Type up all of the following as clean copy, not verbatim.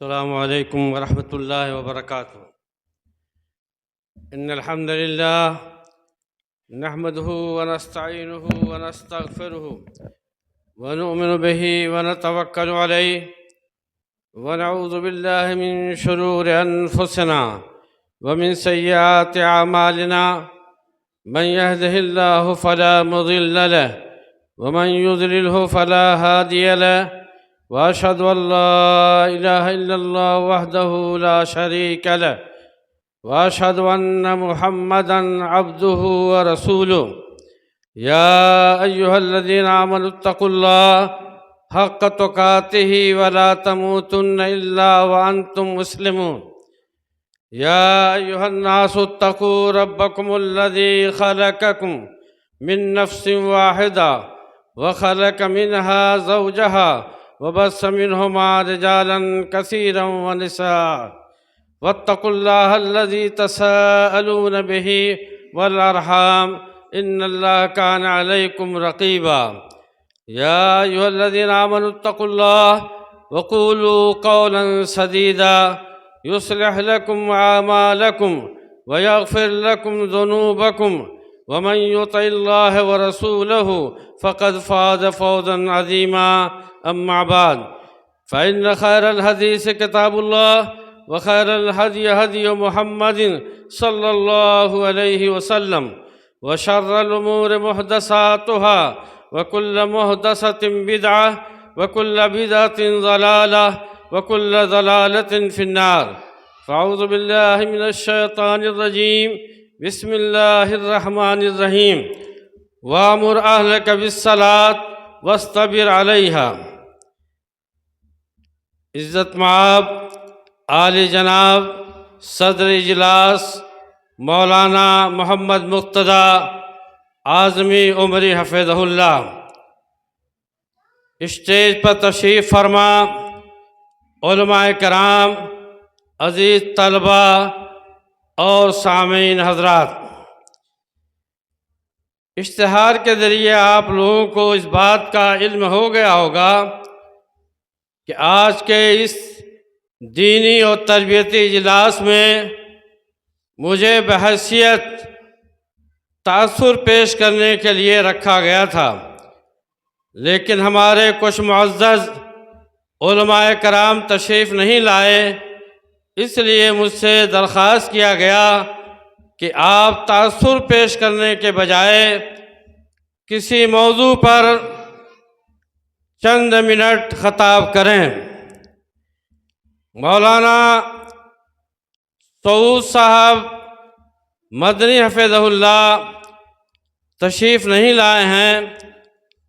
السلام علیکم ورحمۃ اللہ وبرکاتہ۔ ان الحمد للہ نحمده ونستعینه ونستغفره ونؤمن به ونتوکل علیہ ونعوذ باللہ من شرور انفسنا ومن سیئات اعمالنا من يهده اللہ فلا مضل له ومن يضلله فلا هادی له وأشهد أن لا إله إلا الله وحده لا شريك له وأشهد أن محمدًا عبده ورسوله يا أيها الذين آمنوا اتقوا الله حق تقاته ولا تموتن إلا وأنتم مسلمون يا أيها الناس اتقوا ربكم الذي خلقكم من نفس واحدة وخلق منها زوجها وبث منهما رجالا كثيرا ونساء واتقوا الله الذي تساءلون به والأرحام إن الله كان عليكم رقيبا يا أيها الذين آمنوا اتقوا الله وقولوا قولا سديدا يصلح لكم أعمالكم ويغفر لكم ذنوبكم ومن يطع الله ورسوله فقد فاز فوزا عظيما أما بعد فإن خير الحديث كتاب الله وخير الهدي هدي محمد صلى الله عليه وسلم وشر الأمور محدثاتها وكل محدثة بدعة وكل بدعة ضلالة وكل ضلالة في النار فأعوذ بالله من الشيطان الرجيم بسم الله الرحمن الرحيم وأمر أهلك بالصلاة واصطبر عليها۔ عزت مآب عالی جناب صدر اجلاس مولانا محمد مقتدی اعظمی عمری حفظہ اللہ، اسٹیج پر تشریف فرما، علماء کرام، عزیز طلبہ اور سامعین حضرات، اشتہار کے ذریعے آپ لوگوں کو اس بات کا علم ہو گیا ہوگا کہ آج کے اس دینی اور تربیتی اجلاس میں مجھے بحیثیت تاثر پیش کرنے کے لیے رکھا گیا تھا، لیکن ہمارے کچھ معزز علماء کرام تشریف نہیں لائے، اس لیے مجھ سے درخواست کیا گیا کہ آپ تاثر پیش کرنے کے بجائے کسی موضوع پر چند منٹ خطاب کریں۔ مولانا سعود صاحب مدنی حفظہ اللہ تشریف نہیں لائے ہیں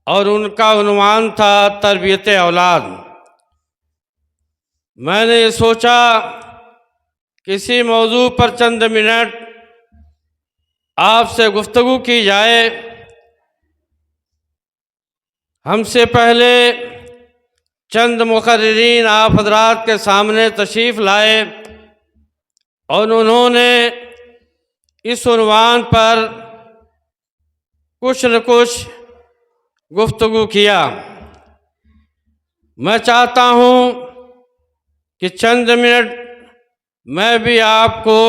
اور ان کا عنوان تھا تربیت اولاد۔ میں نے یہ سوچا کسی موضوع پر چند منٹ آپ سے گفتگو کی جائے۔ ہم سے پہلے چند مقررین آپ حضرات کے سامنے تشریف لائے اور انہوں نے اس عنوان پر کچھ نہ کچھ گفتگو کیا۔ میں چاہتا ہوں کہ چند منٹ میں بھی آپ کو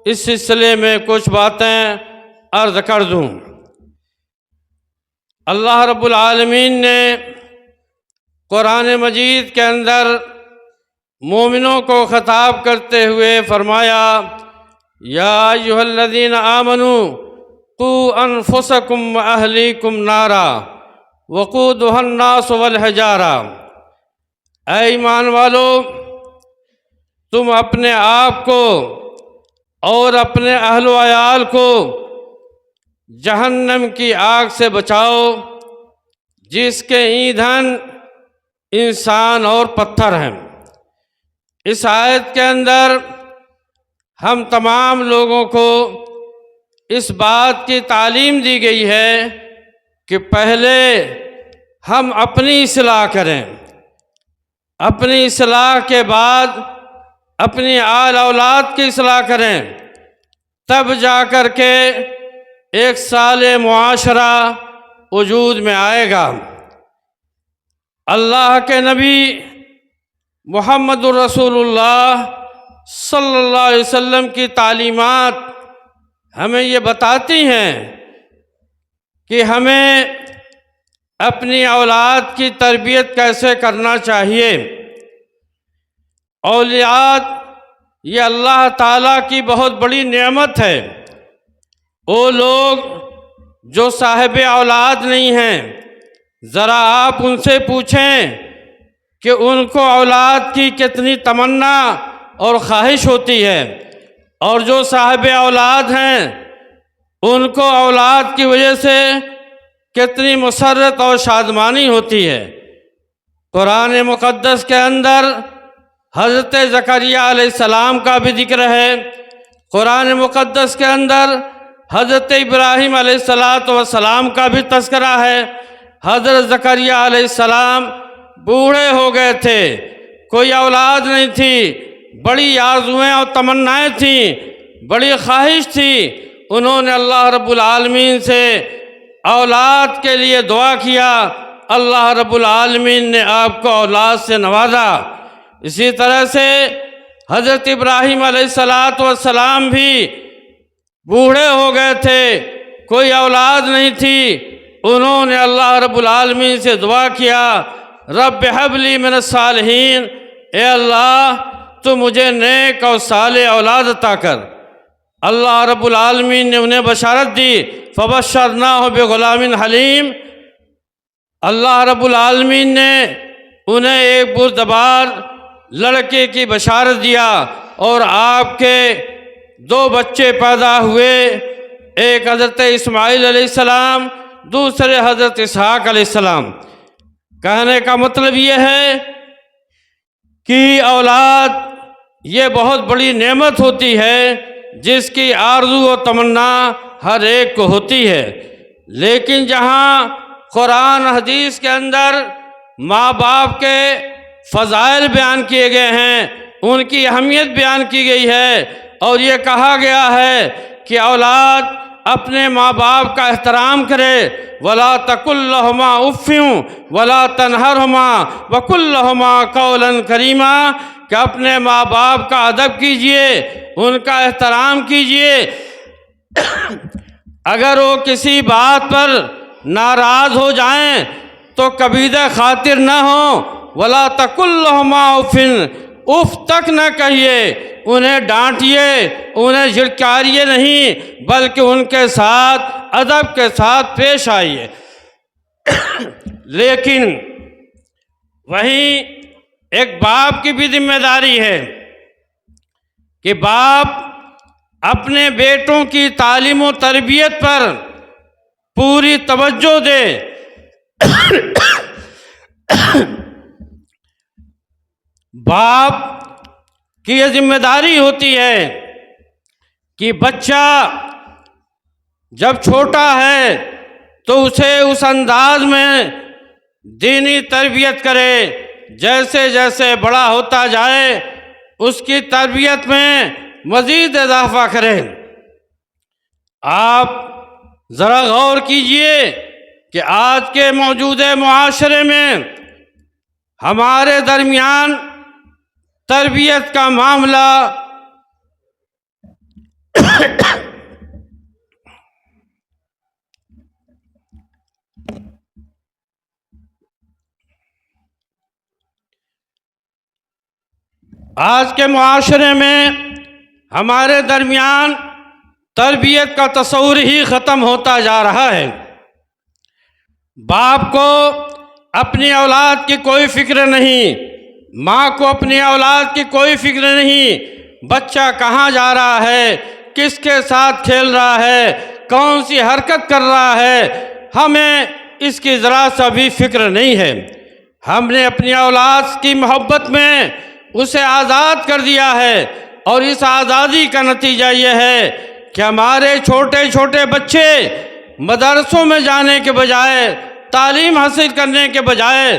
اس سلسلے میں کچھ باتیں عرض کر دوں۔ اللہ رب العالمین نے قرآن مجید کے اندر مومنوں کو خطاب کرتے ہوئے فرمایا، یا ایھا الذین آمنوا قوا انفسکم واہلیکم نارا وقودھا الناس والحجارہ، اے ایمان والو تم اپنے آپ کو اور اپنے اہل و عیال کو جہنم کی آگ سے بچاؤ جس کے ایندھن انسان اور پتھر ہیں۔ اس آیت کے اندر ہم تمام لوگوں کو اس بات کی تعلیم دی گئی ہے کہ پہلے ہم اپنی اصلاح کریں، اپنی اصلاح کے بعد اپنی آل اولاد کی اصلاح کریں، تب جا کر کے ایک صالح معاشرہ وجود میں آئے گا۔ اللہ کے نبی محمد رسول اللہ صلی اللہ علیہ وسلم کی تعلیمات ہمیں یہ بتاتی ہیں کہ ہمیں اپنی اولاد کی تربیت کیسے کرنا چاہیے۔ اولاد یہ اللہ تعالیٰ کی بہت بڑی نعمت ہے۔ وہ لوگ جو صاحب اولاد نہیں ہیں، ذرا آپ ان سے پوچھیں کہ ان کو اولاد کی کتنی تمنا اور خواہش ہوتی ہے، اور جو صاحب اولاد ہیں ان کو اولاد کی وجہ سے کتنی مسرت اور شادمانی ہوتی ہے۔ قرآن مقدس کے اندر حضرت زکریہ علیہ السلام کا بھی ذکر ہے، قرآن مقدس کے اندر حضرت ابراہیم علیہ السلام کا بھی تذکرہ ہے۔ حضرت زکریہ علیہ السلام بوڑھے ہو گئے تھے، کوئی اولاد نہیں تھی، بڑی آرزوئیں اور تمنائیں تھیں، بڑی خواہش تھی۔ انہوں نے اللہ رب العالمین سے اولاد کے لیے دعا کیا، اللہ رب العالمین نے آپ کو اولاد سے نوازا۔ اسی طرح سے حضرت ابراہیم علیہ السلام بھی بوڑھے ہو گئے تھے، کوئی اولاد نہیں تھی، انہوں نے اللہ رب العالمین سے دعا کیا، رب ہب لی من الصالحین، اے اللہ تو مجھے نیک اور صالح اولاد عطا کر۔ اللہ رب العالمین نے انہیں بشارت دی، فبشرناہ بغلام حلیم۔ اللہ رب العالمین نے انہیں ایک بردبار لڑکے کی بشارت دیا، اور آپ کے 2 بچے پیدا ہوئے، ایک حضرت اسماعیل علیہ السلام، دوسرے حضرت اسحاق علیہ السلام۔ کہنے کا مطلب یہ ہے کہ اولاد یہ بہت بڑی نعمت ہوتی ہے جس کی آرزو و تمنا ہر ایک کو ہوتی ہے، لیکن جہاں قرآن حدیث کے اندر ماں باپ کے فضائل بیان کیے گئے ہیں، ان کی اہمیت بیان کی گئی ہے، اور یہ کہا گیا ہے کہ اولاد اپنے ماں باپ کا احترام کرے، وَلَا تَقُلْ لَهُمَا اُفٍّ وَلَا تَنْهَرْهُمَا وَقُلْ لَهُمَا قَوْلًا كَرِيمًا، کہ اپنے ماں باپ کا ادب کیجئے، ان کا احترام کیجئے۔ اگر وہ کسی بات پر ناراض ہو جائیں تو کبیدہ خاطر نہ ہوں، وَلَا تَقُلْ لَهُمَا اُفٍّ، اف تک نہ کہیے، انہیں ڈانٹیے، انہیں جھڑکائیے نہیں، بلکہ ان کے ساتھ ادب کے ساتھ پیش آئیے۔ لیکن وہیں ایک باپ کی بھی ذمہ داری ہے کہ باپ اپنے بیٹوں کی تعلیم و تربیت پر پوری توجہ دے۔ باپ کی یہ ذمہ داری ہوتی ہے کہ بچہ جب چھوٹا ہے تو اسے اس انداز میں دینی تربیت کرے، جیسے جیسے بڑا ہوتا جائے اس کی تربیت میں مزید اضافہ کرے۔ آپ ذرا غور کیجئے کہ آج کے موجودہ معاشرے میں ہمارے درمیان تربیت کا معاملہ آج کے معاشرے میں ہمارے درمیان تربیت کا تصور ہی ختم ہوتا جا رہا ہے۔ باپ کو اپنی اولاد کی کوئی فکر نہیں، ماں کو اپنی اولاد کی کوئی فکر نہیں، بچہ کہاں جا رہا ہے، کس کے ساتھ کھیل رہا ہے، کون سی حرکت کر رہا ہے، ہمیں اس کی ذرا سا بھی فکر نہیں ہے۔ ہم نے اپنی اولاد کی محبت میں اسے آزاد کر دیا ہے، اور اس آزادی کا نتیجہ یہ ہے کہ ہمارے چھوٹے چھوٹے بچے مدرسوں میں جانے کے بجائے، تعلیم حاصل کرنے کے بجائے،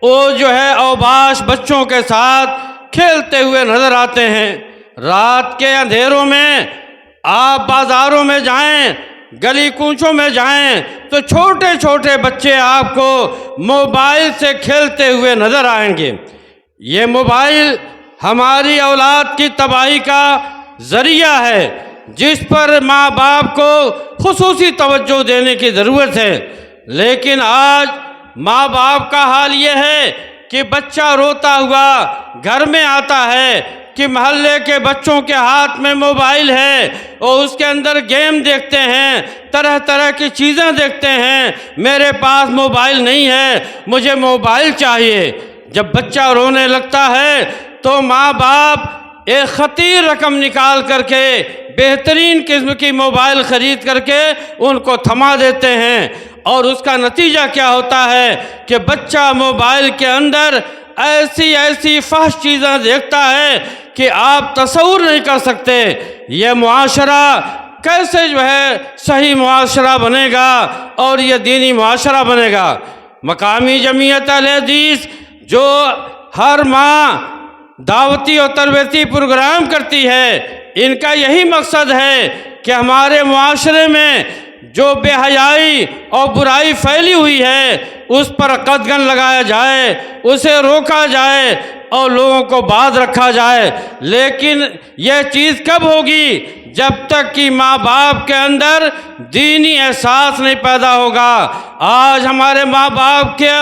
وہ جو ہے اوباش بچوں کے ساتھ کھیلتے ہوئے نظر آتے ہیں۔ رات کے اندھیروں میں آپ بازاروں میں جائیں، گلی کوچوں میں جائیں تو چھوٹے چھوٹے بچے آپ کو موبائل سے کھیلتے ہوئے نظر آئیں گے۔ یہ موبائل ہماری اولاد کی تباہی کا ذریعہ ہے، جس پر ماں باپ کو خصوصی توجہ دینے کی ضرورت ہے۔ لیکن آج ماں باپ کا حال یہ ہے کہ بچہ روتا ہوا گھر میں آتا ہے کہ محلے کے بچوں کے ہاتھ میں موبائل ہے اور اس کے اندر گیم دیکھتے ہیں، طرح طرح کی چیزیں دیکھتے ہیں، میرے پاس موبائل نہیں ہے، مجھے موبائل چاہیے۔ جب بچہ رونے لگتا ہے تو ماں باپ ایک خطیر رقم نکال کر کے بہترین قسم کی موبائل خرید کر کے ان کو تھما دیتے ہیں، اور اس کا نتیجہ کیا ہوتا ہے کہ بچہ موبائل کے اندر ایسی فحش چیزیں دیکھتا ہے کہ آپ تصور نہیں کر سکتے۔ یہ معاشرہ کیسے صحیح معاشرہ بنے گا اور یہ دینی معاشرہ بنے گا؟ مقامی جمعیت اہل حدیث جو ہر ماہ دعوتی اور تربیتی پروگرام کرتی ہے، ان کا یہی مقصد ہے کہ ہمارے معاشرے میں جو بے حیائی اور برائی پھیلی ہوئی ہے اس پر قدغن لگایا جائے، اسے روکا جائے اور لوگوں کو باز رکھا جائے۔ لیکن یہ چیز کب ہوگی؟ جب تک کہ ماں باپ کے اندر دینی احساس نہیں پیدا ہوگا۔ آج ہمارے ماں باپ کے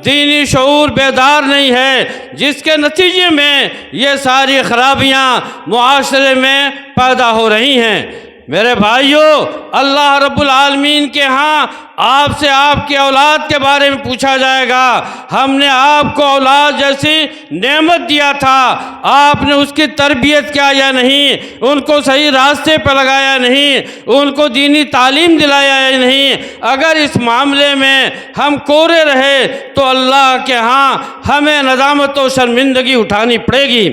دینی شعور بیدار نہیں ہے، جس کے نتیجے میں یہ ساری خرابیاں معاشرے میں پیدا ہو رہی ہیں۔ میرے بھائیوں، اللہ رب العالمین کے ہاں آپ سے آپ کی اولاد کے بارے میں پوچھا جائے گا۔ ہم نے آپ کو اولاد جیسی نعمت دیا تھا، آپ نے اس کی تربیت کیا یا نہیں، ان کو صحیح راستے پہ لگایا نہیں، ان کو دینی تعلیم دلایا یا نہیں؟ اگر اس معاملے میں ہم کورے رہے تو اللہ کے ہاں ہمیں ندامت و شرمندگی اٹھانی پڑے گی۔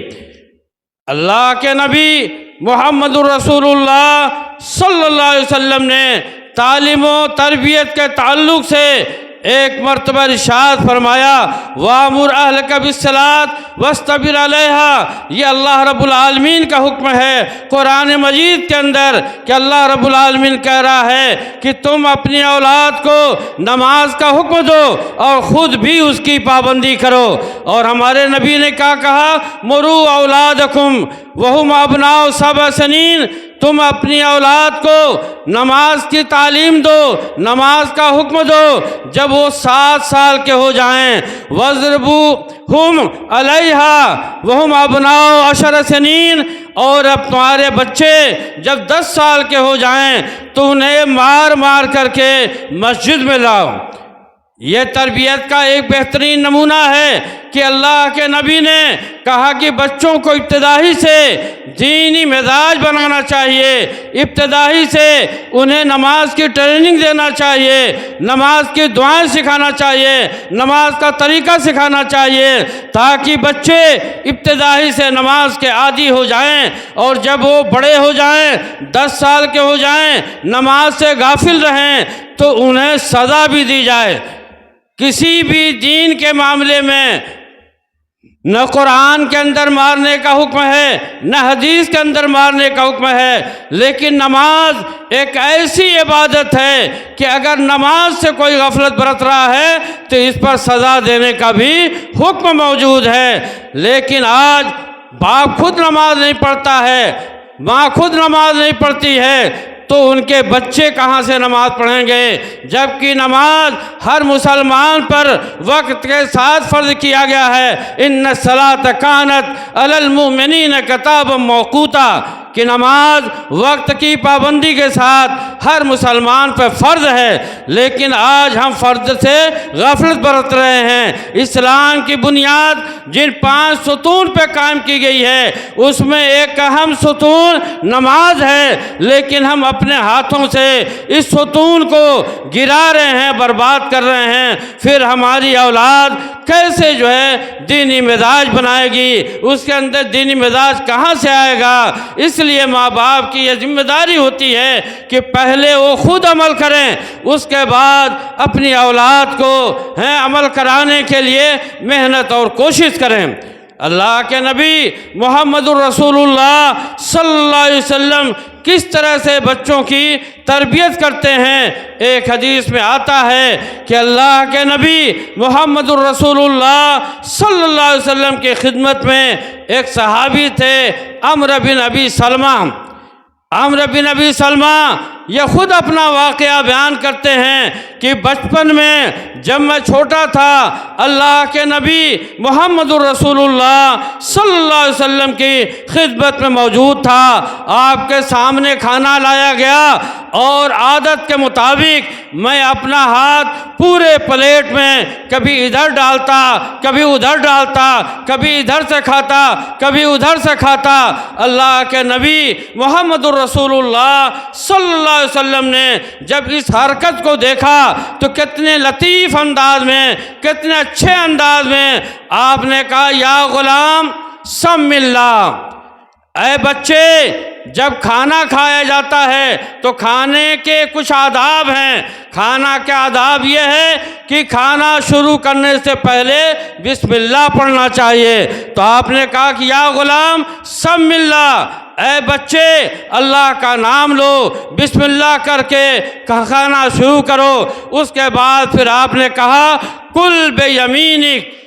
اللہ کے نبی محمد الرسول اللہ صلی اللہ علیہ وسلم نے تعلیم و تربیت کے تعلق سے ایک مرتبہ ارشاد فرمایا، وَأَمُرْ أَهْلَكَ بِالصَّلَاةِ وَاصْطَبِرْ عَلَيْهَا۔ یہ اللہ رب العالمین کا حکم ہے قرآن مجید کے اندر کہ اللہ رب العالمین کہہ رہا ہے کہ تم اپنی اولاد کو نماز کا حکم دو اور خود بھی اس کی پابندی کرو۔ اور ہمارے نبی نے کیا کہا؟ مُرُوا أَوْلَادَكُمْ وَهُمْ أَبْنَاءُ 7 سنین۔ تم اپنی اولاد کو نماز کی تعلیم دو، نماز کا حکم دو جب وہ 7 سال کے ہو جائیں۔ وَاضْرِبُوهُمْ عَلَيْهَا وَهُمْ أَبْنَاءُ 10 سنین۔ اور اب تمہارے بچے جب 10 سال کے ہو جائیں تو انہیں مار مار کر کے مسجد میں لاؤ۔ یہ تربیت کا ایک بہترین نمونہ ہے کہ اللہ کے نبی نے کہا کہ بچوں کو ابتدائی سے دینی مزاج بنانا چاہیے، ابتدائی سے انہیں نماز کی ٹریننگ دینا چاہیے، نماز کی دعائیں سکھانا چاہیے، نماز کا طریقہ سکھانا چاہیے، تاکہ بچے ابتدائی سے نماز کے عادی ہو جائیں، اور جب وہ بڑے ہو جائیں، 10 سال کے ہو جائیں، نماز سے غافل رہیں تو انہیں سزا بھی دی جائے۔ کسی بھی دین کے معاملے میں نہ قرآن کے اندر مارنے کا حکم ہے، نہ حدیث کے اندر مارنے کا حکم ہے، لیکن نماز ایک ایسی عبادت ہے کہ اگر نماز سے کوئی غفلت برت رہا ہے تو اس پر سزا دینے کا بھی حکم موجود ہے۔ لیکن آج باپ خود نماز نہیں پڑھتا ہے، ماں خود نماز نہیں پڑھتی ہے، تو ان کے بچے کہاں سے نماز پڑھیں گے؟ جبکہ نماز ہر مسلمان پر وقت کے ساتھ فرض کیا گیا ہے۔ ان الصلاۃ کانت علی المؤمنین کتابا موقوتا، کہ نماز وقت کی پابندی کے ساتھ ہر مسلمان پر فرض ہے، لیکن آج ہم فرض سے غفلت برت رہے ہیں۔ اسلام کی بنیاد جن 5 ستون پہ قائم کی گئی ہے اس میں ایک اہم ستون نماز ہے، لیکن ہم اپنے ہاتھوں سے اس ستون کو گرا رہے ہیں، برباد کر رہے ہیں۔ پھر ہماری اولاد کیسے دینی مزاج بنائے گی؟ اس کے اندر دینی مزاج کہاں سے آئے گا؟ اس لیے ماں باپ کی یہ ذمہ داری ہوتی ہے کہ پہلے وہ خود عمل کریں، اس کے بعد اپنی اولاد کو عمل کرانے کے لیے محنت اور کوشش کریں۔ اللہ کے نبی محمد رسولullah صلی اللہ علیہ وسلم کس طرح سے بچوں کی تربیت کرتے ہیں۔ ایک حدیث میں آتا ہے کہ اللہ کے نبی محمد رسولullah صلی اللہ علیہ وسلم کی خدمت میں ایک صحابی تھے، عمرو بن ابی سلمہ۔ عمرو بن ابی سلمہ یہ خود اپنا واقعہ بیان کرتے ہیں کہ بچپن میں جب میں چھوٹا تھا، اللہ کے نبی محمد رسولullah صلی اللہ علیہ وسلم کی خدمت میں موجود تھا۔ آپ کے سامنے کھانا لایا گیا اور عادت کے مطابق میں اپنا ہاتھ پورے پلیٹ میں کبھی ادھر ڈالتا، کبھی ادھر ڈالتا، کبھی ادھر سے کھاتا، کبھی ادھر سے کھاتا۔ اللہ کے نبی محمد رسولullah صلی اللہ علیہ وسلم نے جب اس حرکت کو دیکھا تو کتنے لطیف انداز میں، کتنے اچھے انداز میں آپ نے کہا، یا غلام سم اللہ، اے بچے، جب کھانا کھایا جاتا ہے تو کھانے کے کچھ آداب ہیں۔ کھانا کے آداب یہ ہے کہ کھانا شروع کرنے سے پہلے بسم اللہ پڑھنا چاہیے۔ تو آپ نے کہا کہ یا غلام سم اللہ، اے بچے اللہ کا نام لو، بسم اللہ کر کے کھانا شروع کرو۔ اس کے بعد پھر آپ نے کہا کل بیمینک۔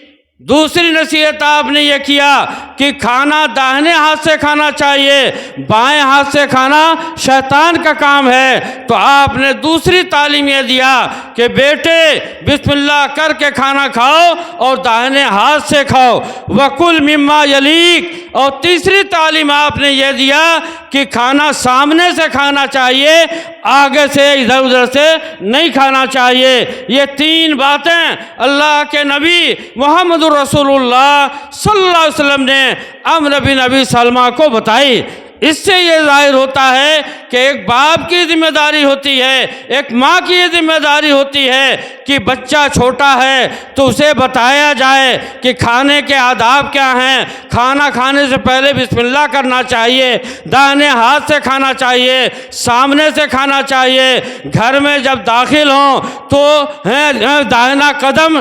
دوسری نصیحت آپ نے یہ کیا کہ کھانا داہنے ہاتھ سے کھانا چاہیے، بائیں ہاتھ سے کھانا شیطان کا کام ہے۔ تو آپ نے دوسری تعلیم یہ دیا کہ بیٹے بسم اللہ کر کے کھانا کھاؤ اور داہنے ہاتھ سے کھاؤ۔ وَكُلْ مِمَّا يَلِيكَ۔ اور تیسری تعلیم آپ نے یہ دیا کہ کھانا سامنے سے کھانا چاہیے، آگے سے ادھر ادھر سے نہیں کھانا چاہیے۔ یہ تین باتیں اللہ کے نبی محمد رسولullah صلی اللہ علیہ وسلم نے عمرو بن ابی سلمہ کو بتائی۔ اس سے یہ ظاہر ہوتا ہے کہ ایک باپ کی ذمہ داری ہوتی ہے، ایک ماں کی یہ ذمہ داری ہوتی ہے کہ بچہ چھوٹا ہے تو اسے بتایا جائے کہ کھانے کے آداب کیا ہیں۔ کھانا کھانے سے پہلے بسم اللہ کرنا چاہیے، داہنے ہاتھ سے کھانا چاہیے، سامنے سے کھانا چاہیے۔ گھر میں جب داخل ہوں تو داہنا قدم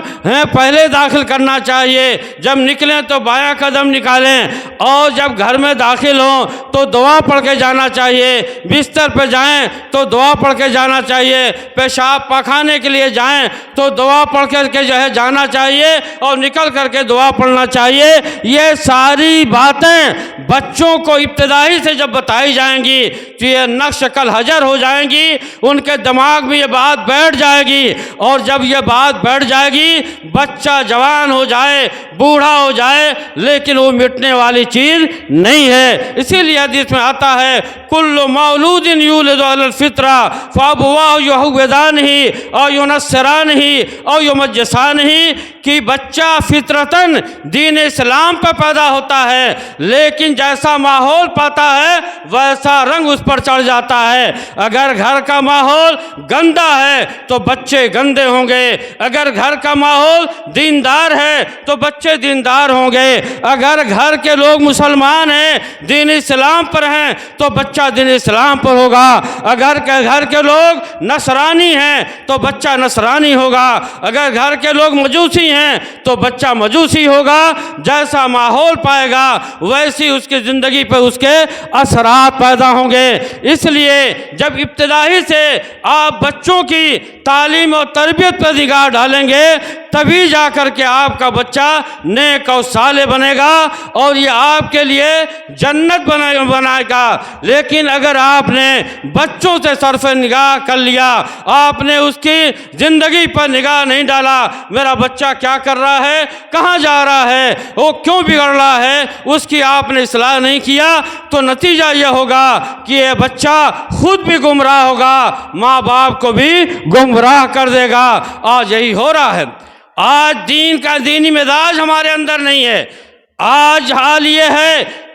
پہلے داخل کرنا چاہیے، جب نکلیں تو بایاں قدم نکالیں، اور جب گھر میں داخل ہوں تو دعا پڑھ کے جانا چاہیے۔ بستر پہ جائیں تو دعا پڑھ کے جانا چاہیے، پیشاب پاخانے کے لیے جائیں تو دعا پڑھ کر کے جانا چاہیے، اور نکل کر کے دعا پڑھنا چاہیے۔ یہ ساری باتیں بچوں کو ابتدائی سے جب بتائی جائیں گی تو یہ نقش کل حجر ہو جائیں گی، ان کے دماغ میں یہ بات بیٹھ جائے گی، اور جب یہ بات بیٹھ جائے گی بچہ جوان ہو جائے، بوڑھا ہو جائے، لیکن وہ مٹنے والی چیز نہیں ہے۔ اسی لیے حدیث میں آتا ہے کل مولود یولد علی الفطرہ فابواہ یہودانہ او ینصرانہ او یمجسانہ، کہ بچہ فطرتاً دین اسلام پر پیدا ہوتا ہے، لیکن جیسا ماحول پاتا ہے ویسا رنگ اس پر چڑھ جاتا ہے۔ اگر گھر کا ماحول گندا ہے تو بچے گندے ہوں گے، اگر گھر کا ماحول دیندار ہے تو بچے دیندار ہوں گے، اگر گھر کے لوگ مسلمان ہیں، دین اسلام پر ہیں، تو بچہ دین اسلام پر ہوگا، اگر گھر کے لوگ نصرانی ہیں تو بچہ نصرانی ہوگا، اگر گھر کے لوگ مجوسی ہیں تو بچہ مجوسی ہوگا۔ جیسا ماحول پائے گا ویسی اس کی زندگی پہ اس کے اثرات پیدا ہوں گے۔ اس لیے جب ابتدائی سے آپ بچوں کی تعلیم اور تربیت پر نگاہ ڈالیں گے تبھی جا کر کے آپ کا بچہ نیک اور صالح بنے گا اور یہ آپ کے لیے جنت بنائے گا۔ لیکن اگر آپ نے بچوں سے صرف نگاہ کر لیا، آپ نے اس کی زندگی پر نگاہ نہیں ڈالا، میرا بچہ کیا کر رہا ہے، کہاں جا رہا ہے، وہ کیوں بگڑ رہا ہے، اس کی آپ نے اصلاح نہیں کیا، تو نتیجہ یہ ہوگا کہ یہ بچہ خود بھی گمراہ ہوگا، ماں باپ کو بھی گمراہ کر دے گا۔ آج یہی ہو رہا ہے۔ آج دین کا دینی مزاج ہمارے اندر نہیں ہے۔ آج حال یہ ہے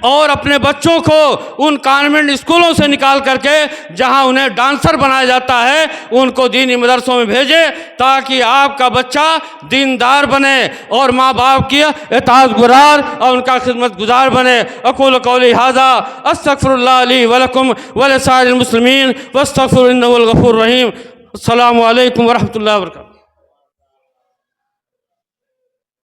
اور اپنے بچوں کو ان کانوینٹ اسکولوں سے نکال کر کے جہاں انہیں ڈانسر بنایا جاتا ہے ان کو دینی مدرسوں میں بھیجے تاکہ آپ کا بچہ دیندار بنے اور ماں باپ کی اطاعت گزار اور ان کا خدمت گزار بنے۔ اقول قولی ھذا استغفر اللہ لی ولکم ولسائر المسلمین واستغفر انہ هو الغفور الرحیم۔ السلام علیکم ورحمۃ اللہ وبرکاتہ۔